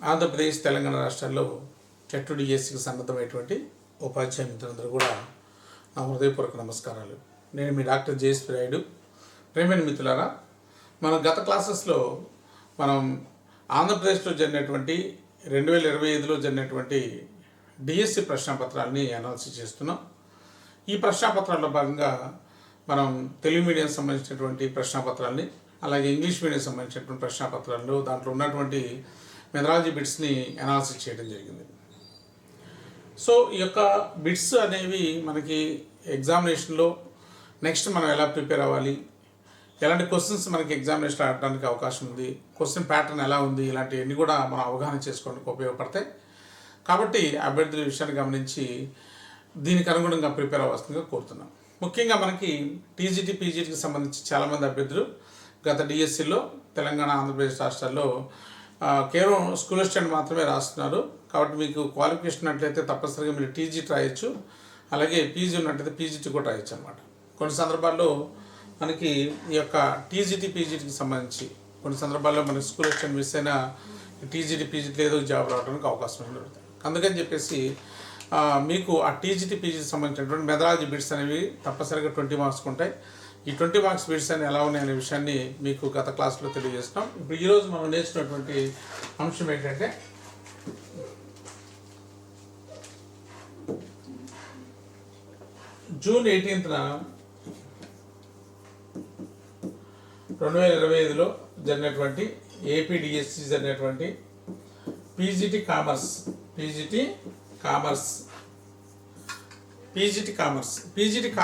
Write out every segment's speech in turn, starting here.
ఆంధ్రప్రదేశ్ తెలంగాణ రాష్ట్రాల్లో డిఎస్సికి సన్నద్ధమైనటువంటి ఉపాధ్యాయ మిత్రులందరూ కూడా నా హృదయపూర్వక నమస్కారాలు. నేను మీ డాక్టర్ జేఎస్పీ రాయుడు. ప్రేమైన మిత్రులారా, మనం గత క్లాసెస్లో మనం ఆంధ్రప్రదేశ్లో జరిగినటువంటి 2025లో జరిగినటువంటి డిఎస్సి ప్రశ్నపత్రాలని అనాలిసిస్ చేస్తున్నాం. ఈ ప్రశ్నపత్రాల్లో భాగంగా మనం తెలుగు మీడియం సంబంధించినటువంటి ప్రశ్నపత్రాలని, అలాగే ఇంగ్లీష్ మీడియం సంబంధించినటువంటి ప్రశ్నపత్రాలు, దాంట్లో ఉన్నటువంటి మెథడాలజీ బిట్స్ని అనాలిసిస్ చేయడం జరిగింది. సో ఈ యొక్క బిట్స్ అనేవి మనకి ఎగ్జామినేషన్లో నెక్స్ట్ మనం ఎలా ప్రిపేర్ అవ్వాలి, ఎలాంటి క్వశ్చన్స్ మనకి ఎగ్జామినేషన్ ఆడడానికి అవకాశం ఉంది, క్వశ్చన్ ప్యాటర్న్ ఎలా ఉంది, ఇలాంటివన్నీ కూడా మనం అవగాహన చేసుకోవడానికి ఉపయోగపడతాయి. కాబట్టి అభ్యర్థుల విషయాన్ని గమనించి దీనికి అనుగుణంగా ప్రిపేర్ అవ్వాల్సిందిగా కోరుతున్నాం. ముఖ్యంగా మనకి టీజీటీ పీజీటీకి సంబంధించి చాలామంది అభ్యర్థులు గత డిఎస్సిలో తెలంగాణ ఆంధ్రప్రదేశ్ రాష్ట్రాల్లో కేవలం స్కూల్ అసిస్టెంట్ మాత్రమే రాస్తున్నారు. కాబట్టి మీకు క్వాలిఫికేషన్ ఉన్నట్లయితే తప్పనిసరిగా మీరు టీజీటీ రాయొచ్చు, అలాగే పీజీ ఉన్నట్లయితే పీజీటీ కూడా రాయొచ్చు అనమాట. కొన్ని సందర్భాల్లో మనకి ఈ యొక్క టీజీటీ పీజీటీకి సంబంధించి కొన్ని సందర్భాల్లో మనకి స్కూల్ అసిస్టెంట్ మిస్ అయినా టీజీటీ పీజీటీ ఏదో జాబ్ రావడానికి అవకాశం ఉంటుంది. అందుకని చెప్పేసి మీకు ఆ టీజీటీ పీజీకి సంబంధించినటువంటి మెథడాలజీ బిట్స్ అనేవి తప్పనిసరిగా 20 మార్క్స్ ఉంటాయి. ఈ 20 మార్క్స్ బిట్స్ అని ఎలా ఉన్నాయనే విషయాన్ని మీకు గత క్లాస్లో తెలియజేస్తున్నాం. ఇప్పుడు ఈరోజు మనం నేర్చుకున్నటువంటి అంశం ఏంటంటే జూన్ 18న 2025లో జరిగినటువంటి ఏపీడిఎస్సి జరిగినటువంటి పీజీటీ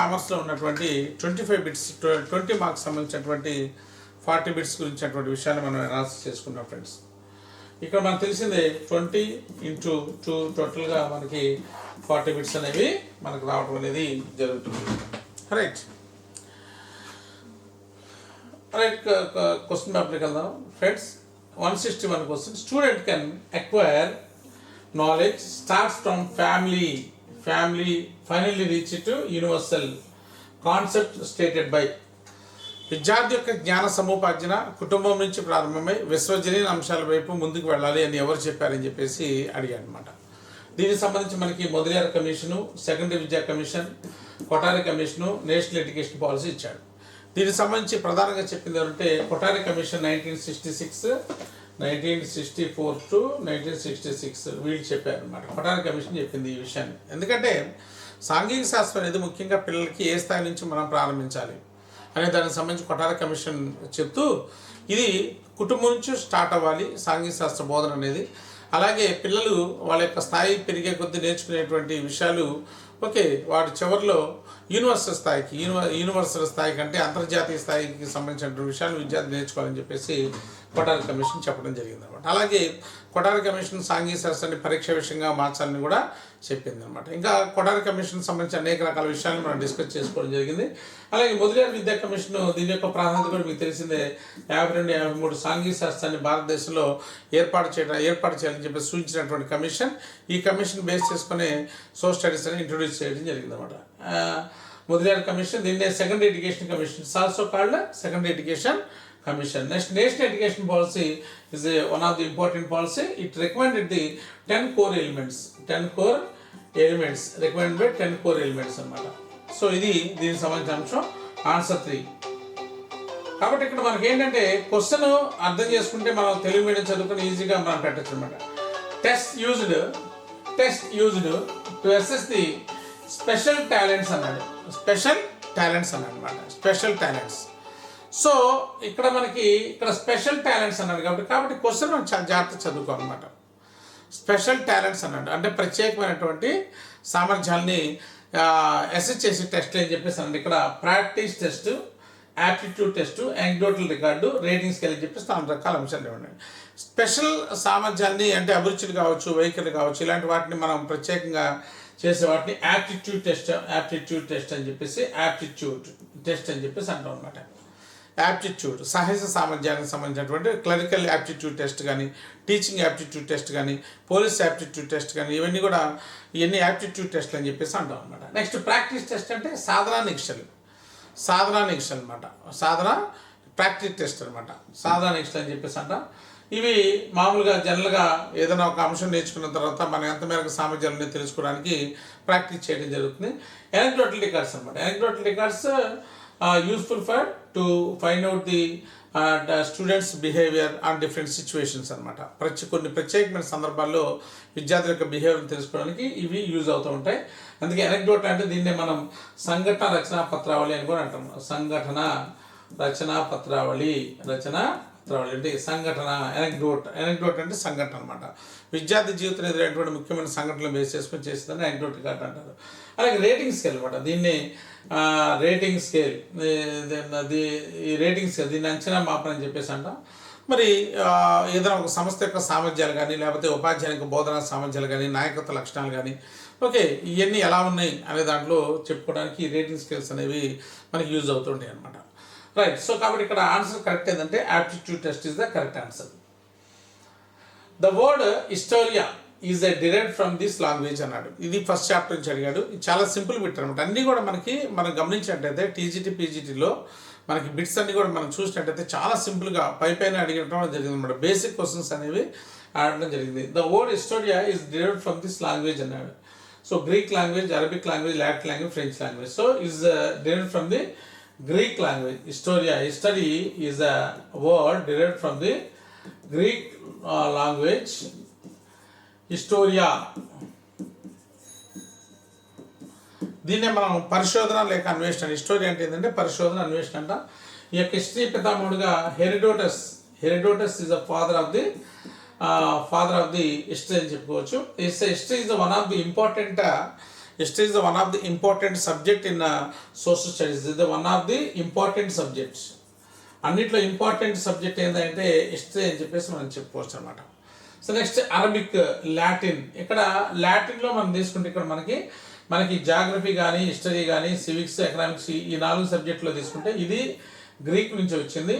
కామర్స్లో ఉన్నటువంటి 25 బిట్స్ 20 మార్క్స్ సంబంధించినటువంటి 40 బిట్స్ గురించినటువంటి విషయాన్ని మనం అనాలిసిస్ చేసుకున్నాం ఫ్రెండ్స్. ఇక్కడ మనకు తెలిసిందే 20 × 2 టోటల్గా మనకి 40 బిట్స్ అనేవి మనకు రావడం అనేది జరుగుతుంది. రైట్ క్వశ్చన్ పేపర్కి వెళ్దాం friends. 161 question. Student can acquire knowledge starts from family finally reach to universal concept stated by. విద్యార్థి యొక్క జ్ఞాన సముపార్జన కుటుంబం నుంచి ప్రారంభమై విశ్వజనీయ అంశాల వైపు ముందుకు వెళ్ళాలి అని ఎవరు చెప్పారని చెప్పేసి అడిగాడు అనమాట. దీనికి సంబంధించి మనకి మొదలయార్ కమిషను, సెకండరీ విద్యా commission, Kothari commission, national education policy ఇచ్చాడు. దీనికి సంబంధించి ప్రధానంగా చెప్పింది ఏంటంటే కొఠారి కమిషన్ 1964 to 1966 వీళ్ళు చెప్పారు అనమాట. కొఠారి కమిషన్ చెప్పింది ఈ విషయాన్ని. ఎందుకంటే సాంఘిక శాస్త్రం అనేది ముఖ్యంగా పిల్లలకి ఏ స్థాయి నుంచి మనం ప్రారంభించాలి అనే దానికి సంబంధించి కొఠారి కమిషన్ చెప్తూ ఇది కుటుంబం నుంచి స్టార్ట్ అవ్వాలి సాంఘిక శాస్త్ర బోధన అనేది. అలాగే పిల్లలు వాళ్ళ యొక్క స్థాయి పెరిగే కొద్దీ నేర్చుకునేటువంటి విషయాలు వాటి చివరిలో యూనివర్సల్ స్థాయికి అంటే అంతర్జాతీయ స్థాయికి సంబంధించిన విషయాలు విద్యార్థి నేర్చుకోవాలని చెప్పేసి కొఠారి కమిషన్ చెప్పడం జరిగింది అనమాట. అలాగే కొఠారి కమిషన్ సాంఘిక శాస్త్రాన్ని పరీక్ష విషయంగా మార్చాలని కూడా చెప్పింది అనమాట. ఇంకా కొఠారి కమిషన్ సంబంధించి అనేక రకాల విషయాలను మనం డిస్కస్ చేసుకోవడం జరిగింది. అలాగే మొదలయార్ విద్యా కమిషన్ దీని యొక్క ప్రాధాన్యత కూడా మీకు తెలిసిందే. 52-53 సాంఘిక శాస్త్రాన్ని భారతదేశంలో ఏర్పాటు చేయాలని చెప్పి సూచించినటువంటి కమిషన్. ఈ కమిషన్ బేస్ చేసుకునే స్టడీస్ అని ఇంట్రొడ్యూస్ చేయడం జరిగింది అనమాట. మొదలయార్ కమిషన్ దీన్నే secondary education commission, also called secondary education commission. Next, national education policy is one of the important policy. It recommended the 10 core elements recommended by 10 core elements అన్నమాట. So ఇది దీనికి సంబంధించిన అంశం. ఆన్సర్ 3. కాబట్టి ఇక్కడ మనకి ఏంటంటే క్వశ్చన్ అర్థం చేసుకుంటే మనం తెలుగు మీడియం చదువుకుని ఈజీగా మనం పెట్టచ్చు అనమాట. Test used to assess the special talents అన్నాడు అనమాట. Special talents. సో ఇక్కడ స్పెషల్ టాలెంట్స్ అన్నాడు కాబట్టి క్వశ్చన్ మనం చాలా జాగ్రత్త చదువుకోవాలన్నమాట. స్పెషల్ టాలెంట్స్ అన్నాడు అంటే ప్రత్యేకమైనటువంటి సామర్థ్యాల్ని అసెస్ చేసే టెస్ట్లు అని చెప్పేసి అన్నాడు. ఇక్కడ practice test, aptitude test, anecdotal record, rating scale అని చెప్పేసి 4 రకాల అంశాలు ఉన్నాయి. స్పెషల్ సామర్థ్యాన్ని అంటే అభిరుచులు కావచ్చు, వైఖరి కావచ్చు, ఇలాంటి వాటిని మనం ప్రత్యేకంగా చేసే వాటిని యాప్టిట్యూడ్ టెస్ట్ అని చెప్పేసి అంటాం అనమాట. యాప్టిట్యూడ్ సహజ సామర్థ్యానికి సంబంధించినటువంటి క్లరికల్ యాప్టిట్యూడ్ టెస్ట్ కానీ, టీచింగ్ యాప్టిట్యూడ్ టెస్ట్ కానీ, పోలీస్ యాప్టిట్యూడ్ టెస్ట్ కానీ, ఇవన్నీ యాప్టిట్యూడ్ టెస్ట్లు అని చెప్పేసి అంటాం అనమాట. నెక్స్ట్ ప్రాక్టీస్ టెస్ట్ అంటే సాధనా నిరీక్షలు అనమాట. సాధన ప్రాక్టీస్ టెస్ట్ అనమాట. సాధన నిరీక్షలు అని చెప్పేసి అంటాం. ఇవి మామూలుగా జనరల్గా ఏదైనా ఒక అంశం నేర్చుకున్న తర్వాత మనం ఎంత మేరకు సామర్థ్యాలని తెలుసుకోవడానికి ప్రాక్టీస్ చేయడం జరుగుతుంది. ఎనక్డోటల్ రికార్డ్స్ అనమాట. Anecdotal records useful for to find out the students behaviour on different situations అనమాట. కొన్ని ప్రత్యేకమైన సందర్భాల్లో విద్యార్థుల యొక్క బిహేవియర్ని తెలుసుకోవడానికి ఇవి యూజ్ అవుతూ ఉంటాయి. అందుకే ఎనక్డోట్ అంటే దీన్నే మనం సంఘటన రచనా పత్రావళి అని కూడా అంటాం. సంఘటన రచనా పత్రావళి అంటే సంఘటన. ఎనక్డోట్ అంటే సంఘటన అనమాట. విద్యార్థి జీవితంలో ఎదురైనటువంటి ముఖ్యమైన సంఘటనలు బేస్ చేసుకొని చేసేదని ఎనక్డోట్ రికార్డ్ అంటారు. అలాగే రేటింగ్ స్కేల్ అనమాట. దీన్ని రేటింగ్ స్కేల్, ఈ రేటింగ్ స్కేల్ దీన్ని అంచనా మాపన అని చెప్పేసి అంటాం. మరి ఏదైనా ఒక సంస్థ యొక్క సామర్థ్యాలు కానీ, లేకపోతే ఉపాధ్యాయునికి బోధనా సామర్థ్యాలు కానీ, నాయకత్వ లక్షణాలు కానీ, ఓకే, ఇవన్నీ ఎలా ఉన్నాయి అనే దాంట్లో చెప్పుకోవడానికి ఈ రేటింగ్ స్కేల్స్ అనేవి మనకి యూజ్ అవుతుంటాయి అనమాట. రైట్. సో కాబట్టి ఇక్కడ ఆన్సర్ కరెక్ట్ ఏంటంటే aptitude test is the correct answer. The word historia is a derived from this language అన్నాడు. ఇది ఫస్ట్ చాప్టర్ నుంచి అడిగాడు. ఇది చాలా సింపుల్ బిట్ అనమాట. అన్నీ కూడా మనం గమనించినట్టయితే టీజీటీ పీజీటీలో మనకి బిట్స్ అన్ని కూడా మనం చూసినట్టయితే చాలా సింపుల్గా పైన అడిగడం జరిగింది అనమాట. బేసిక్ క్వశ్చన్స్ అనేవి అడగడం జరిగింది. The word historia is derived from this language అన్నాడు. So Greek language, Arabic language, Latin language, French language. So is derived from the Greek language. History is a word derived from the Greek language. Historia. దీన్నే మనం పరిశోధన లేక అన్వేషణ. History అంటే ఏంటంటే పరిశోధన, అన్వేషణ అంట. ఈ యొక్క హిస్టరీ పితామహుడుగా Herodotus is the father of the history అని చెప్పుకోవచ్చు. History is one of the important History is one of the important subject in social studies. This is the one of the important subjects. అన్నిట్లో important subject ఏంటంటే history అని చెప్పేసి మనం చెప్పుకోవచ్చు అనమాట. So next Arabic, Latin. ఇక్కడ లాటిన్లో మనం తీసుకుంటే ఇక్కడ మనకి జాగ్రఫీ కానీ, హిస్టరీ కానీ, సివిక్స్, ఎకనామిక్స్ ఈ 4 సబ్జెక్టులో తీసుకుంటే ఇది గ్రీక్ నుంచి వచ్చింది.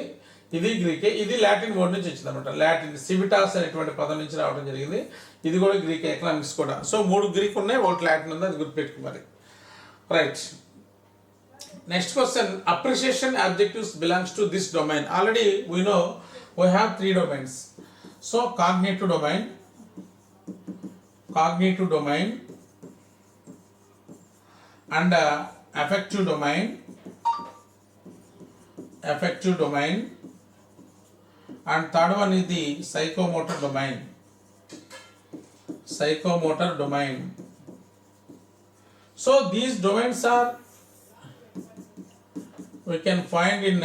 ఇది గ్రీకే. ఇది లాటిన్ వర్డ్ నుంచి వచ్చింది అనమాట. లాటిన్ సివిటాస్ అనేటువంటి పదం నుంచి రావడం జరిగింది. ఇది కూడా గ్రీక్. ఎకనామిక్స్ కూడా. సో 3 గ్రీక్ ఉన్నాయి, 1 లాటిన్ ఉంది. అది గుర్తుపెట్టుకు మరి. Right. Next question. Appreciation objectives belongs to this domain. Already we know we have 3 domains. So cognitive domain and affective domain, and third one is the psychomotor domain. So these domains are we can find in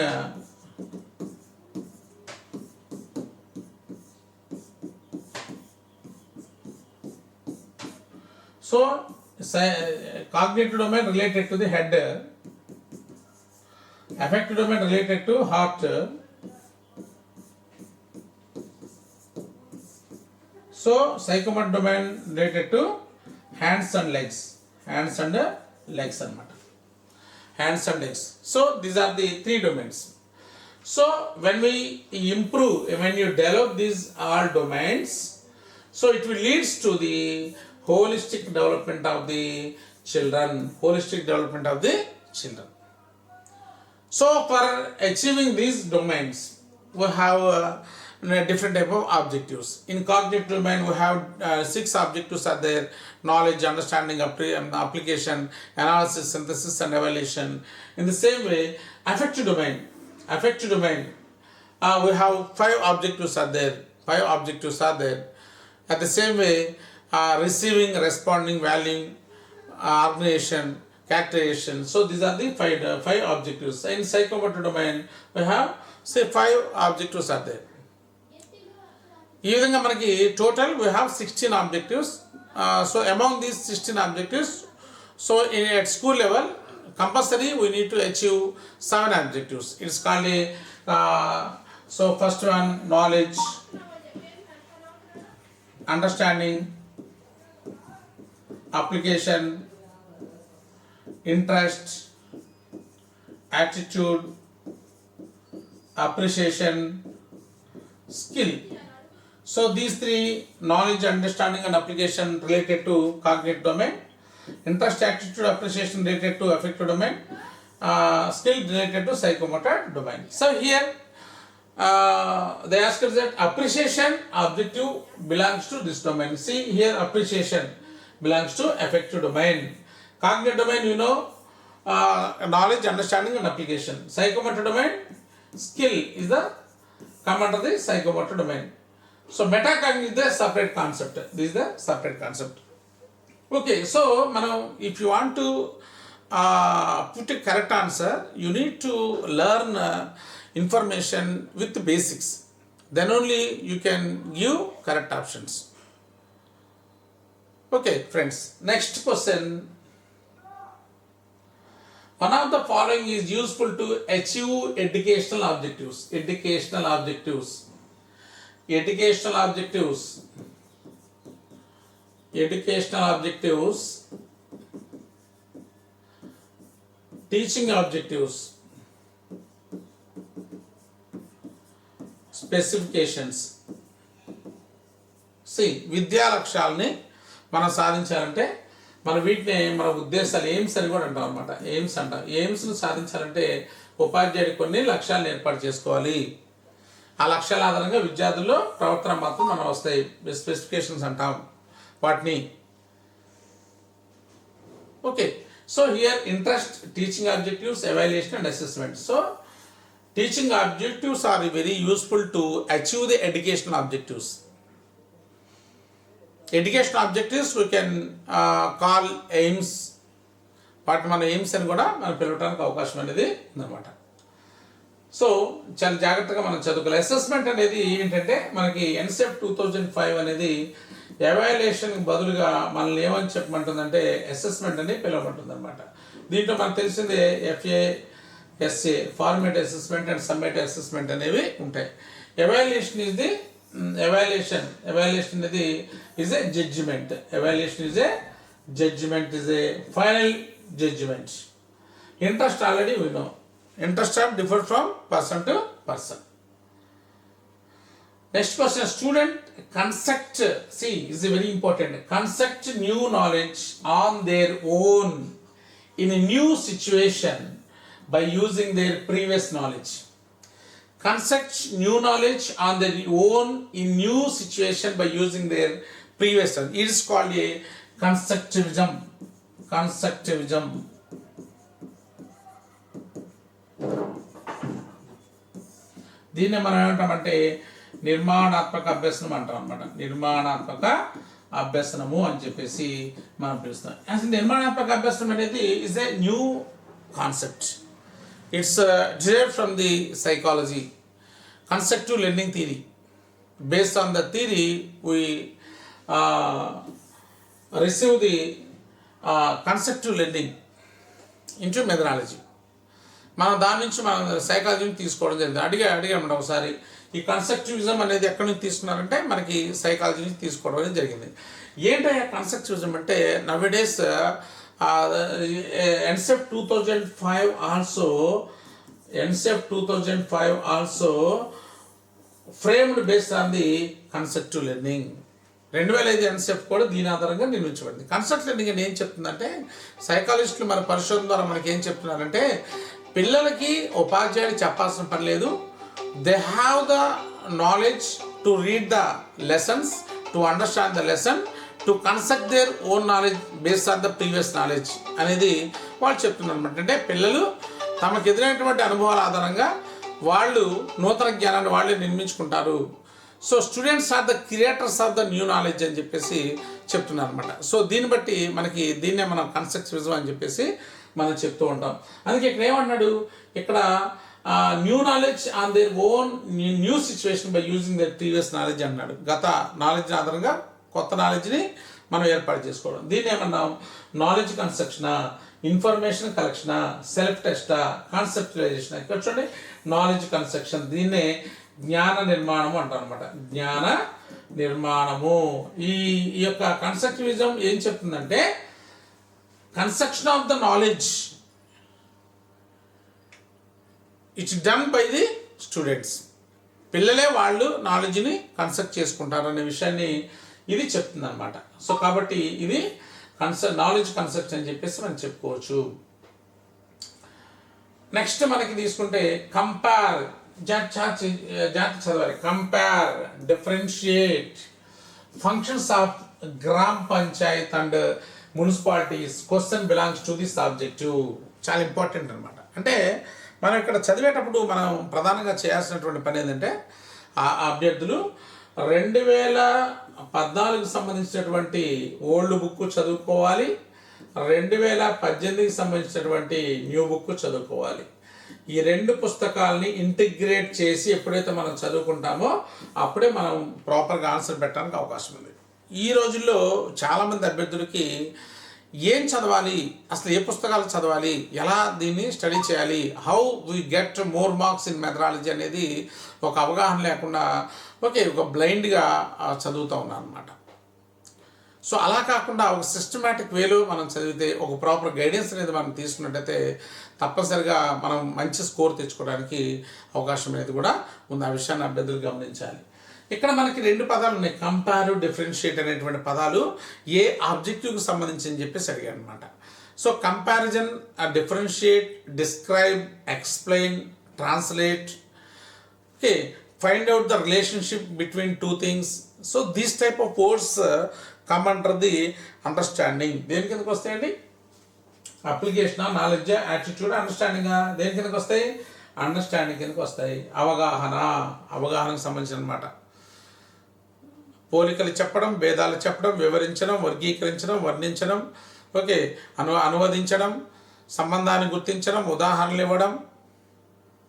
cognitive domain related to the head, affective domain related to heart, so psychomotor domain related to hands and legs anamata. Hands and legs. So these are the 3 domains. So when you develop these all domains, so it will leads to the holistic development of the children. So for achieving these domains, we have different type of objectives. In cognitive domain, we have 6 objectives are there: knowledge, understanding, application, analysis, synthesis, and evaluation. In the same way, affective domain, we have 5 objectives are there. At the same way, receiving, responding, valuing, organization, characterization. So these are the 5 objectives. In psychomotor domain, we have 5 objectives are there. ఈ విధంగా మనకి total we have 16 objectives. So among these 16 objectives, so at school level compulsory we need to achieve 7 objectives. It's called so first one, knowledge, understanding, application, interest, attitude, appreciation, skill. So these 3, knowledge, understanding, and application related to cognitive domain, interest, attitude, appreciation related to affective domain, skill related to psychomotor domain. So here they ask us that appreciation objective belongs to this domain. See here, appreciation belongs to affective domain. Cognitive domain, you know, knowledge, understanding and application. Psychomotor domain, skill is the come under the psychomotor domain. So metacognition is the separate concept. This is the separate concept. Okay, so now if you want to put a correct answer, you need to learn information with the basics. Then only you can give correct options. Okay, friends. Next question. One of the following is useful to achieve educational objectives. Educational objectives. Educational objectives. Educational objectives. Teaching objectives. Specifications. విద్యా లక్ష్యాలని మనం సాధించాలంటే మన వీటిని మన ఉద్దేశాలు AIIMS అని కూడా అంటాం అనమాట. ఎయిమ్స్ అంటాం. ఎయిమ్స్ను సాధించాలంటే ఉపాధ్యాయుడు కొన్ని లక్ష్యాలను ఏర్పాటు చేసుకోవాలి. ఆ లక్ష్యాల ఆధారంగా విద్యార్థుల్లో ప్రవర్తన మాత్రం మనం వస్తాయి. స్పెసిఫికేషన్స్ అంటాం వాటిని. Okay, so here interest, teaching objectives, evaluation and assessment. So teaching objectives are very useful to achieve the educational objectives. Educational objectives we can call aims. వాటి మన ఎయిమ్స్ అని కూడా మనం పిలవడానికి అవకాశం అనేది ఉందన్నమాట. సో చాలా జాగ్రత్తగా మనం చదువుకోవాలి. అసెస్మెంట్ అనేది ఏంటంటే మనకి ఎన్సెఫ్ 2005 అనేది ఎవాల్యుయేషన్ బదులుగా మనల్ని ఏమని చెప్పమంటుందంటే అసెస్మెంట్ అని పిలవమంటుంది అనమాట. దీంట్లో మనకు తెలిసిందే FA formative assessment and summative assessment అనేవి ఉంటాయి. ఎవాల్యుయేషన్ ఇస్ ది ఎవాల్యుయేషన్ అనేది is a judgement. Evaluation is a judgement, is a final judgement. Interest already we know. Interest are differ from person to person. Next question, student construct, see is very important, construct new knowledge on their own in a new situation by using their previous knowledge. Construct new knowledge on their own in new situation by using their previous knowledge. It is called a constructivism. Constructivism. దీన్ని మనం ఏమంటామంటే నిర్మాణాత్మక అభ్యసనం అంటాం అనమాట. నిర్మాణాత్మక అభ్యసనము అని చెప్పేసి మనం పిలుస్తాం. అసలు నిర్మాణాత్మక అభ్యసనం అనేది is a new concept. It's derived from the psychology, constructive learning theory. Based on the theory, we receive the constructive learning into methodology. మనం దాని నుంచి మనం సైకాలజీని తీసుకోవడం జరిగింది. అడిగామంట ఒకసారి ఈ కన్స్ట్రక్టివిజం అనేది ఎక్కడి నుంచి తీసుకున్నారంటే మనకి సైకాలజీ నుంచి తీసుకోవడం అనేది జరిగింది. ఏంటంటే కన్స్ట్రక్టివిజం అంటే nowadays NCF 2005 also framed based on the constructive learning. 2005 NCF కూడా దీని ఆధారంగా నిర్మించబడింది. కన్సెప్ట్ లెర్నింగ్ అని ఏం చెప్తుందంటే సైకాలజిస్టులు మన పరిశోధన ద్వారా మనకి ఏం చెప్తున్నారంటే పిల్లలకి ఉపాధ్యాయుడు చెప్పాల్సిన పని లేదు. They have the knowledge to read the lessons, to understand the lesson, to construct their own knowledge based on the previous knowledge అనేది వాళ్ళు చెప్తున్నారు అనమాట. అంటే పిల్లలు తమకు ఎదురైనటువంటి అనుభవాల ఆధారంగా వాళ్ళు నూతన జ్ఞానాన్ని వాళ్ళే నిర్మించుకుంటారు. So students are the creators of the new knowledge అని చెప్పేసి చెప్తున్నారు అనమాట. సో దీన్ని బట్టి మనకి దీన్నే మనం కన్స్ట్రక్టివిజం అని చెప్పేసి మనం చెప్తూ ఉంటాం. అందుకే ఇక్కడ ఏమన్నాడు, ఇక్కడ new knowledge on their own new situation by using their previous knowledge అన్నాడు. గత నాలెడ్జ్ ఆధారంగా కొత్త నాలెడ్జ్ని మనం ఏర్పాటు చేసుకోవడం. దీన్ని ఏమన్నాం, నాలెడ్జ్ కన్స్ట్రక్షనా, ఇన్ఫర్మేషన్ కలెక్షనా, సెల్ఫ్ టెస్టా, కాన్సెప్చువలైజేషన్. ఇక్కడ చూడండి నాలెడ్జ్ కన్స్ట్రక్షన్, దీన్నే జ్ఞాన నిర్మాణము అంటారు అనమాట. జ్ఞాన నిర్మాణము. ఈ యొక్క కన్స్ట్రక్టివిజం ఏం చెప్తుందంటే construction of the knowledge it's done by the students. పిల్లలే వాళ్ళు నాలెడ్జ్ని కన్స్ట్రక్ట్ చేసుకుంటారు అనే విషయాన్ని ఇది చెప్తుంది అనమాట. సో కాబట్టి ఇది నాలెడ్జ్ కన్స్ట్రక్ట్ అని చెప్పేసి మనం చెప్పుకోవచ్చు. నెక్స్ట్ మనకి తీసుకుంటే కంపేర్ జాగ్రత్త చదవాలి. Compare, differentiate functions of gram Panchayat and municipalities. Question belongs to this objective. చాలా ఇంపార్టెంట్ అనమాట. అంటే మనం ఇక్కడ చదివేటప్పుడు మనం ప్రధానంగా చేయాల్సినటువంటి పని ఏంటంటే ఆ అభ్యర్థులు 2014 సంబంధించినటువంటి ఓల్డ్ బుక్ చదువుకోవాలి, 2018కి సంబంధించినటువంటి న్యూ బుక్ చదువుకోవాలి. ఈ రెండు పుస్తకాలని ఇంటిగ్రేట్ చేసి ఎప్పుడైతే మనం చదువుకుంటామో అప్పుడే మనం ప్రాపర్గా ఆన్సర్ పెట్టడానికి అవకాశం ఉంది. ఈ రోజుల్లో చాలామంది అభ్యర్థులకి ఏం చదవాలి, అసలు ఏ పుస్తకాలు చదవాలి, ఎలా దీన్ని స్టడీ చేయాలి, how we get more marks in methodology అనేది ఒక అవగాహన లేకుండా ఒక బ్లైండ్గా చదువుతూ ఉన్నాను అనమాట. సో అలా కాకుండా ఒక సిస్టమేటిక్ వేలో మనం చదివితే, ఒక ప్రాపర్ గైడెన్స్ అనేది మనం తీసుకున్నట్టయితే తప్పనిసరిగా మనం మంచి స్కోర్ తెచ్చుకోవడానికి అవకాశం అనేది కూడా ఉంది. ఆ విషయాన్ని అభ్యర్థులు గమనించాలి. ఇక్కడ మనకి రెండు పదాలు ఉన్నాయి, కంపేర్, డిఫరెన్షియేట్ అనేటువంటి పదాలు ఏ ఆబ్జెక్టివ్కి సంబంధించి అని చెప్పేసి అడిగాడు అనమాట. So comparison, differentiate, describe, explain, translate, okay, find out the relationship between two things. So these type of words come under the understanding. దేని కిందకి వస్తాయండి? Application, knowledge, attitude, understanding. దేని కిందకి వస్తాయి? అండర్స్టాండింగ్ కిందకి వస్తాయి. అవగాహనకు సంబంధించిన అనమాట. పోలికలు చెప్పడం, భేదాలు చెప్పడం, వివరించడం, వర్గీకరించడం, వర్ణించడం, ఓకే, అనువదించడం, సంబంధాన్ని గుర్తించడం, ఉదాహరణలు ఇవ్వడం,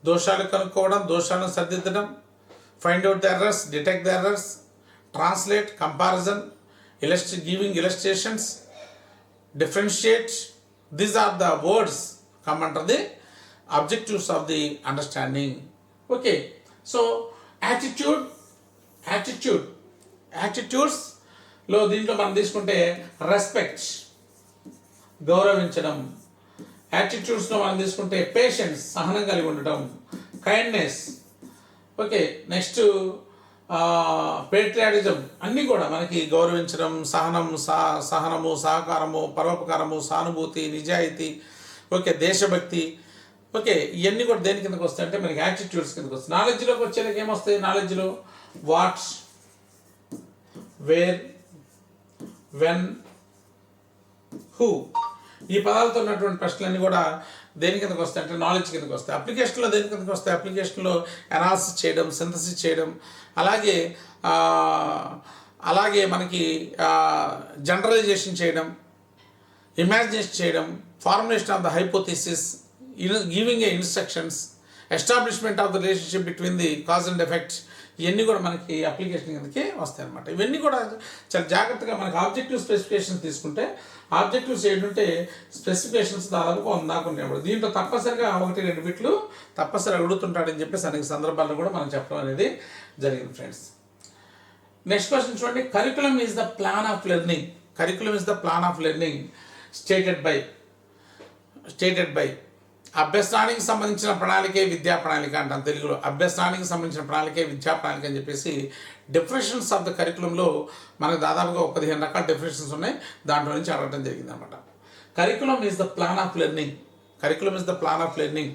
దోషాలు కనుక్కోవడం, దోషాలను సరిదిద్దడం, find out the errors, detect the errors, translate, comparison, giving illustrations, differentiate. These are the words come under the objectives of the understanding. Okay, so attitudes లో దీంట్లో మనం తీసుకుంటే రెస్పెక్ట్, గౌరవించడం. యాటిట్యూడ్స్లో మనం తీసుకుంటే పేషెన్స్, సహనం కలిగి ఉండటం, కైండ్నెస్, ఓకే, నెక్స్ట్ పేట్రియాటిజం, అన్నీ కూడా మనకి గౌరవించడం, సహనము, సహకారము, పరోపకారము, సానుభూతి, నిజాయితీ, ఓకే, దేశభక్తి, ఓకే, ఇవన్నీ కూడా దేని కిందకి వస్తాయి అంటే మనకి యాటిట్యూడ్స్ కిందకి వస్తాయి. నాలెడ్జ్లోకి వచ్చేదానికి ఏమొస్తాయి? నాలెడ్జ్లో వాట్, వేర్, వెన్, హూ, ఈ పదాలతో ఉన్నటువంటి ప్రశ్నలన్నీ కూడా దేని కిందకి వస్తాయి అంటే నాలెడ్జ్ కిందకి వస్తాయి. అప్లికేషన్లో దేని కిందకి వస్తాయి? అప్లికేషన్లో అనాలిసిస్ చేయడం, సింథసిస్ చేయడం, అలాగే మనకి జనరలైజేషన్ చేయడం, ఇమాజినేషన్ చేయడం, formulation of the hypothesis, giving a instructions, establishment of the relationship between the cause and effect. ఇవన్నీ కూడా మనకి అప్లికేషన్ కిందకి వస్తాయి అనమాట. ఇవన్నీ కూడా చాలా జాగ్రత్తగా మనకి ఆబ్జెక్టివ్ స్పెసిఫికేషన్స్ తీసుకుంటే, ఆబ్జెక్టివ్స్ ఏంటంటే స్పెసిఫికేషన్స్ దాదాపు ఉన్నాకుండా దీంట్లో తప్పనిసరిగా 1-2 బిట్లు తప్పనిసరి అడుగుతుంటాడని చెప్పేసి అనేక సందర్భాల్లో కూడా మనం చెప్పడం అనేది జరిగింది ఫ్రెండ్స్. నెక్స్ట్ క్వశ్చన్ చూడండి. Curriculum is the plan of learning. Curriculum is the plan of learning stated by అభ్యసనానికి సంబంధించిన ప్రణాళికే విద్యా ప్రణాళిక అంటాం తెలుగులో. అభ్యసనానికి సంబంధించిన ప్రణాళికే విద్యా ప్రణాళిక అని చెప్పేసి డెఫినేషన్స్ ఆఫ్ ద కరికులంలో మనకు దాదాపుగా 15 రకాల డెఫినేషన్స్ ఉన్నాయి. దాంట్లో నుంచి అడగడం జరిగింది అనమాట. Curriculum is the plan of learning. Curriculum is the plan of learning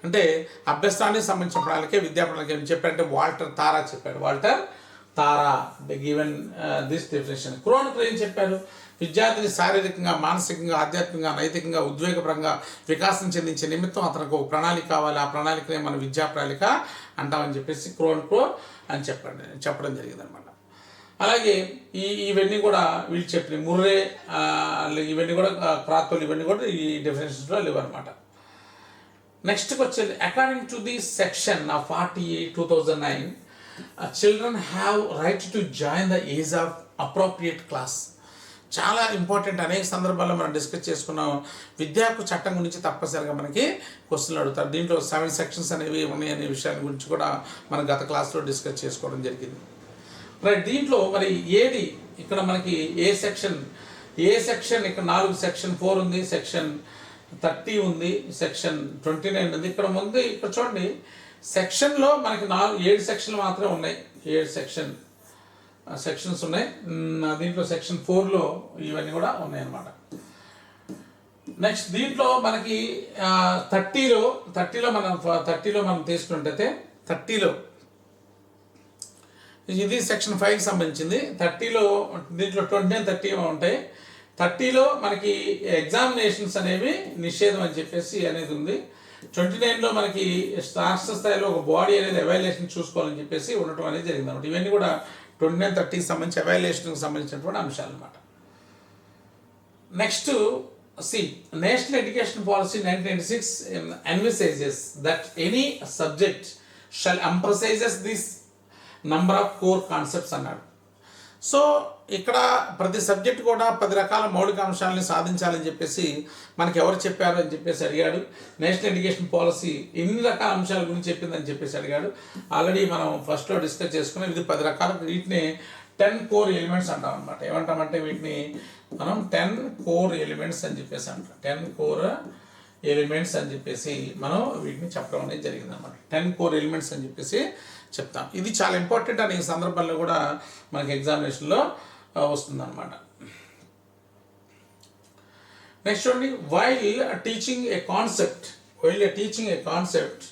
అంటే అభ్యసనానికి సంబంధించిన ప్రణాళికే విద్యా ప్రణాళిక ఏం చెప్పారంటే వాల్టర్ తారా చెప్పాడు. వాల్టర్ తారా గివెన్ దిస్ డెఫినేషన్. క్రోనికల్ ఏం చెప్పారు? విద్యార్థిని శారీరకంగా, మానసికంగా, ఆధ్యాత్మికంగా, నైతికంగా, ఉద్వేగపరంగా వికాసం చెందించే నిమిత్తం అతనికి ఒక ప్రణాళిక కావాలి. ఆ ప్రణాళికనే మన విద్యా ప్రణాళిక అంటామని చెప్పేసి క్రోనికల్ అని చెప్పడం జరిగింది అనమాట. అలాగే ఇవన్నీ కూడా వీళ్ళు చెప్పిన ముర్రే ఇవన్నీ కూడా క్రాత్వల్ ఇవన్నీ కూడా ఈ డెఫినేషన్స్లో లేవు అనమాట. నెక్స్ట్కి వచ్చేది according to the section of 48/2009 children have right to join the age of appropriate class. చాలా ఇంపార్టెంట్. అనేక సందర్భాల్లో మనం డిస్కస్ చేసుకున్నాం. విద్యాకు చట్టం గురించి తప్పనిసరిగా మనకి క్వశ్చన్లు అడుగుతారు. దీంట్లో 7 సెక్షన్స్ అనేవి ఉన్నాయనే విషయాన్ని గురించి కూడా మనం గత క్లాస్లో డిస్కస్ చేసుకోవడం జరిగింది. రైట్. దీంట్లో మరి ఏది ఇక్కడ మనకి ఏ సెక్షన్ ఇక్కడ 4 సెక్షన్ 4 ఉంది, సెక్షన్ 30 ఉంది, సెక్షన్ 29 ఉంది. ఇక్కడ ముందు ఇక్కడ చూడండి సెక్షన్లో మనకి 7 సెక్షన్లు మాత్రమే ఉన్నాయి. 7 సెక్షన్స్ ఉన్నాయి. దీంట్లో సెక్షన్ 4లో ఇవన్నీ కూడా ఉన్నాయి అన్నమాట. నెక్స్ట్ దీంట్లో మనకి 30లో మనం తీసుకున్నట్టయితే 30లో ఇది సెక్షన్ 5కి సంబంధించింది. 30లో దీంట్లో 20 and 30 ఉంటాయి. 30లో మనకి ఎగ్జామినేషన్స్ అనేవి నిషేధం అని చెప్పేసి అనేది ఉంది. 29లో మనకి రాష్ట్ర స్థాయిలో ఒక బాడీ అనేది ఎవాల్యుయేషన్ చూసుకోవాలని చెప్పేసి ఉండటం అనేది జరిగింది అనమాట. ఇవన్నీ కూడా 29 and 30కి సంబంధించి ఎవాల్యుయేషన్కి సంబంధించినటువంటి అంశాలు అనమాట. Next national education policy 1996 envisages that any subject shall emphasizes this number of core concepts అన్నాడు. సో ఇక్కడ ప్రతి సబ్జెక్ట్ కూడా 10 రకాల మౌలిక అంశాలని సాధించాలని చెప్పేసి మనకి ఎవరు చెప్పారు అని చెప్పేసి అడిగాడు. నేషనల్ ఎడ్యుకేషన్ పాలసీ ఎన్ని రకాల అంశాల గురించి చెప్పిందని చెప్పేసి అడిగాడు. ఆల్రెడీ మనం ఫస్ట్లో డిస్కస్ చేసుకున్నాం. ఇది 10 రకాల, వీటిని 10 కోర్ ఎలిమెంట్స్ అంటాం అనమాట. ఏమంటామంటే వీటిని మనం 10 కోర్ ఎలిమెంట్స్ అని చెప్పేసి అంటాం. 10 కోర్ ఎలిమెంట్స్ అని చెప్పేసి మనం వీటిని చెప్పడం అనేది జరిగింది అనమాట. 10 కోర్ ఎలిమెంట్స్ అని చెప్పేసి చెప్తాం. ఇది చాలా ఇంపార్టెంట్ అనే సందర్భంలో కూడా మనకి ఎగ్జామినేషన్లో వస్తుందన్నమాట. నెక్స్ట్ చూడండి, వైల్ టీచింగ్ ఏ కాన్సెప్ట్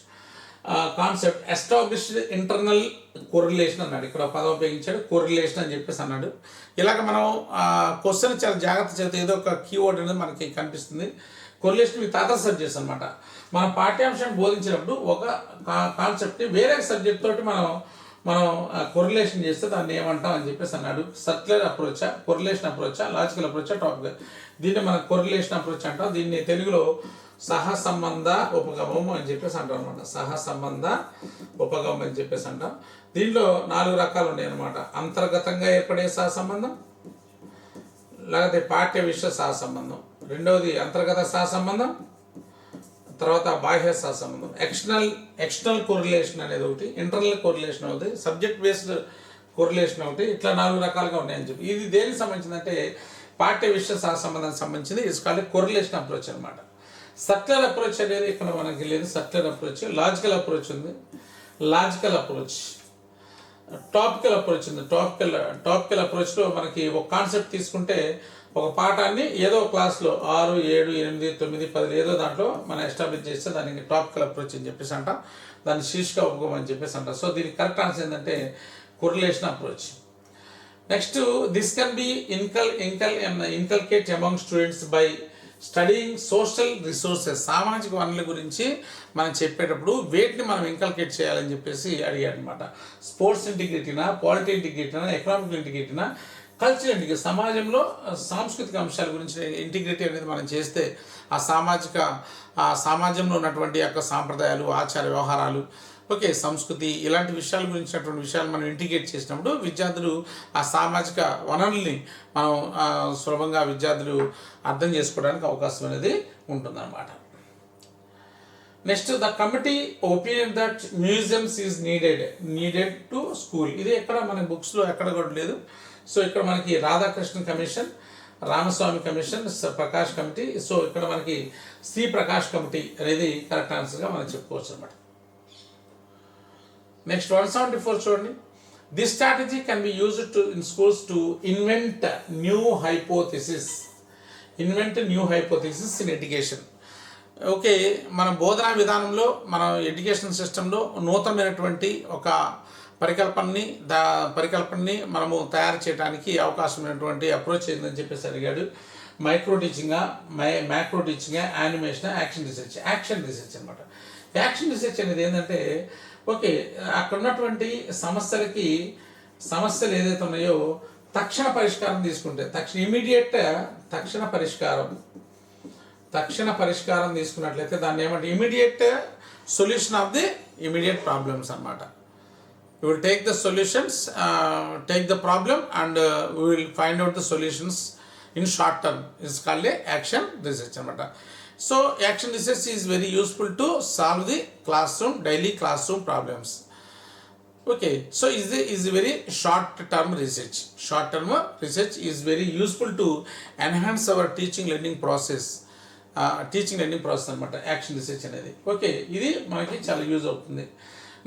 ఎస్టాబ్లిష్డ్ ఇంటర్నల్ కొరిలేషన్ అన్నాడు. ఇక్కడ పదం ఉపయోగించాడు, కొరిలేషన్ అని చెప్పేసి అన్నాడు. ఇలాగ మనం క్వశ్చన్ చాలా జాగ్రత్త చేస్తే ఏదో ఒక కీవర్డ్ అనేది మనకి కనిపిస్తుంది. కొరిలేషన్ విత్ అదర్ సబ్జెక్ట్స్ అనమాట. మనం పాఠ్యాంశాన్ని బోధించినప్పుడు ఒక కాన్సెప్ట్ని వేరే సబ్జెక్ట్ తోటి మనం కొరిలేషన్ చేస్తే దాన్ని ఏమంటాం అని చెప్పేసి అన్నాడు. సర్క్యులర్ అప్రోచా, కొరిలేషన్ అప్రోచా, లాజికల్ అప్రోచా, టాపిక్. దీన్ని మనం కొరిలేషన్ అప్రోచ్ అంటాం. దీన్ని తెలుగులో సహసంబంధ ఉపగమం అని చెప్పేసి అంటాం అనమాట. సహసంబంధ ఉపగమం అని చెప్పేసి అంటాం. దీనిలో 4 రకాలు ఉన్నాయి అనమాట. అంతర్గతంగా ఏర్పడే సహసంబంధం, లేకపోతే పాఠ్య విషయ సహసంబంధం, రెండవది అంతర్గత సహసంబంధం, తర్వాత బాహ్య సహసంబంధం. ఎక్స్టర్నల్ కొరిలేషన్ అనేది ఒకటి, ఇంటర్నల్ కొరిలేషన్ ఒకటి, సబ్జెక్ట్ బేస్డ్ కొరిలేషన్ ఒకటి. ఇట్లా 4 రకాలుగా ఉన్నాయని చెప్పి. ఇది దేనికి సంబంధించిందంటే పాఠ్య విషయ సహసంబంధానికి సంబంధించింది. ఇట్స్ కాల్డ్ కొరిలేషన్ అప్రోచ్ అనమాట. సర్క్యులర్ అప్రోచ్ అనేది ఇక్కడ మనకి లేదు. సర్క్యులర్ అప్రోచ్, లాజికల్ అప్రోచ్ ఉంది, లాజికల్ అప్రోచ్, టాపికల్ అప్రోచ్ ఉంది. టాపికల్ అప్రోచ్లో మనకి ఒక కాన్సెప్ట్ తీసుకుంటే ఒక పాఠాన్ని ఏదో క్లాస్లో 6, 7, 8, 9, 10 ఏదో దాంట్లో మనం ఎస్టాబ్లిష్ చేస్తే దానికి టాపికల్ అప్రోచ్ అని చెప్పేసి అంటాం. దాన్ని శీర్షిక ఉపగమం అని చెప్పేసి అంటాం. సో దీనికి కరెక్ట్ ఆన్సర్ ఏంటంటే correlation approach. Next, this can be inculcate among students by studying social resources. సామాజిక వనరుల గురించి మనం చెప్పేటప్పుడు వేటిని మనం ఇంకల్కేట్ చేయాలని చెప్పేసి అడిగాడు అనమాట. స్పోర్ట్స్ ఇంటిగ్రిటీనా, పాలిటీ ఇంటిగ్రిటీనా, ఎకనామిక్ ఇంటిగ్రిటీనా, కల్చరల్ ఇంటిగ్రిటీ. సమాజంలో సాంస్కృతిక అంశాల గురించి ఇంటిగ్రిటీ అనేది మనం చేస్తే ఆ సమాజంలో ఉన్నటువంటి యొక్క సాంప్రదాయాలు, ఆచార వ్యవహారాలు, సంస్కృతి, ఇలాంటి విషయాల గురించినటువంటి విషయాలు మనం ఇంటిగ్రేట్ చేసినప్పుడు విద్యార్థులు ఆ సామాజిక వనరుల్ని మనం సులభంగా విద్యార్థులు అర్థం చేసుకోవడానికి అవకాశం అనేది ఉంటుందన్నమాట. Next, the committee opinion that museums is needed to school. ఇది ఎక్కడ మన బుక్స్లో ఎక్కడ కూడా లేదు. సో ఇక్కడ మనకి Radhakrishna commission, Ramaswamy commission, Prakash committee. So ఇక్కడ మనకి శ్రీ ప్రకాష్ కమిటీ అనేది కరెక్ట్ ఆన్సర్గా మనం చెప్పుకోవచ్చు అనమాట. నెక్స్ట్ 174 చూడండి. This strategy can be used in schools to invent new hypothesis in education. మన బోధనా విధానంలో, మన ఎడ్యుకేషన్ సిస్టంలో నూతనమైనటువంటి ఒక పరికల్పనని మనము తయారు చేయడానికి అవకాశమైనటువంటి అప్రోచ్ ఏందని చెప్పేసి అడిగాడు. మైక్రో టీచింగా, మ్యాక్రో టీచింగా, యానిమేషన్, యాక్షన్ రీసెర్చ్ అనమాట. యాక్షన్ రీసెర్చ్ అనేది ఏంటంటే అక్కడ ఉన్నటువంటి సమస్యలు ఏదైతే ఉన్నాయో తక్షణ పరిష్కారం తీసుకుంటే, తక్షణ పరిష్కారం తీసుకున్నట్లయితే దాన్ని ఏమంటే immediate solution of the immediate problems అనమాట. We will take the solutions, take the problem, and we will find out the solutions in short term. It's called action research anamata. So action research is very useful to solve the daily classroom problems. So is very short term research. Short term research is very useful to enhance our teaching learning process anamata. Action research అనేది ఇది మనకి చాలా use అవుతుంది.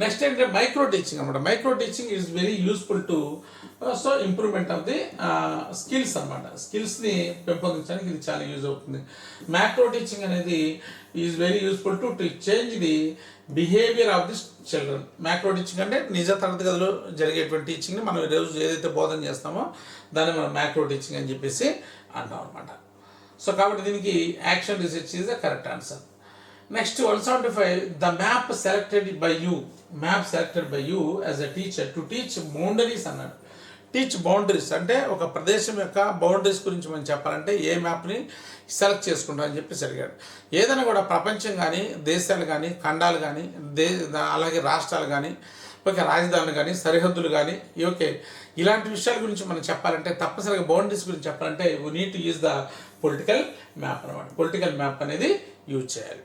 Next ఏంటంటే micro teaching అనమాట. Micro teaching is very useful to so improvement of the skills అనమాట. స్కిల్స్ని పెంపొందించడానికి ఇది చాలా యూజ్ అవుతుంది. మ్యాక్రో టీచింగ్ అనేది is very useful to change the behaviour of the children. Macro teaching అంటే నిజ తరగతి గదిలో జరిగేటువంటి టీచింగ్ని మనం ఈరోజు ఏదైతే బోధన చేస్తామో దాన్ని మనం మ్యాక్రో టీచింగ్ అని చెప్పేసి అంటాం అనమాట. సో కాబట్టి దీనికి action research is the correct answer. Next 175 the map selected by you as a teacher to teach boundaries అన్నాడు. టీచ్ బౌండరీస్ అంటే ఒక ప్రదేశం యొక్క బౌండరీస్ గురించి మనం చెప్పాలంటే ఏ మ్యాప్ని సెలెక్ట్ చేసుకుంటాం అని చెప్పేసి అడిగాడు. ఏదైనా కూడా ప్రపంచం కానీ, దేశాలు కానీ, ఖండాలు కానీ, అలాగే రాష్ట్రాలు కానీ, ఓకే, రాజధానులు కానీ, సరిహద్దులు కానీ, ఓకే, ఇలాంటి విషయాల గురించి మనం చెప్పాలంటే తప్పనిసరిగా బౌండరీస్ గురించి చెప్పాలంటే we need to use the political map అనమాట. పొలిటికల్ మ్యాప్ అనేది యూజ్ చేయాలి.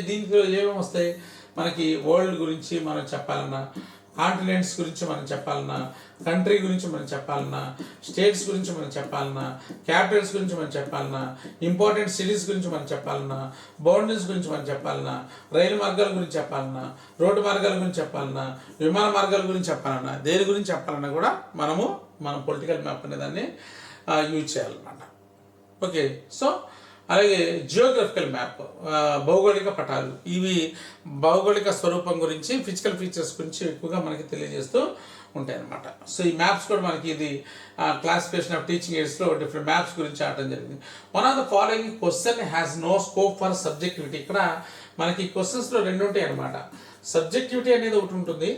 దీంట్లో ఏమేమి వస్తాయి మనకి? వరల్డ్ గురించి మనం చెప్పాలన్నా, కాంటినెంట్స్ గురించి మనం చెప్పాలన్నా, కంట్రీ గురించి మనం చెప్పాలన్నా, స్టేట్స్ గురించి మనం చెప్పాలన్నా, క్యాపిటల్స్ గురించి మనం చెప్పాలన్నా, ఇంపార్టెంట్ సిటీస్ గురించి మనం చెప్పాలన్నా, బౌండరీస్ గురించి మనం చెప్పాలన్నా, రైలు మార్గాల గురించి చెప్పాలన్నా, రోడ్డు మార్గాల గురించి చెప్పాలన్నా, విమాన మార్గాల గురించి చెప్పాలన్నా, దేని గురించి చెప్పాలన్నా కూడా మనం పొలిటికల్ మ్యాప్ అనే దాన్ని యూజ్ చేయాలన్నమాట. ఓకే, సో అలాగే జియోగ్రఫికల్ మ్యాప్, భౌగోళిక పటాలు, ఇవి భౌగోళిక స్వరూపం గురించి, ఫిజికల్ ఫీచర్స్ గురించి ఎక్కువగా మనకి తెలియజేస్తూ ఉంటాయి అన్నమాట. సో ఈ మ్యాప్స్ కూడా మనకి ఇది క్లాసిఫికేషన్ ఆఫ్ టీచింగ్ ఎయిడ్స్లో డిఫరెంట్ మ్యాప్స్ గురించి ఆడటం జరిగింది. One of the following question has no scope for subjectivity. ఇక్కడ మనకి క్వశ్చన్స్లో రెండు ఉంటాయి అన్నమాట. సబ్జెక్టివిటీ అనేది ఒకటి ఉంటుంది,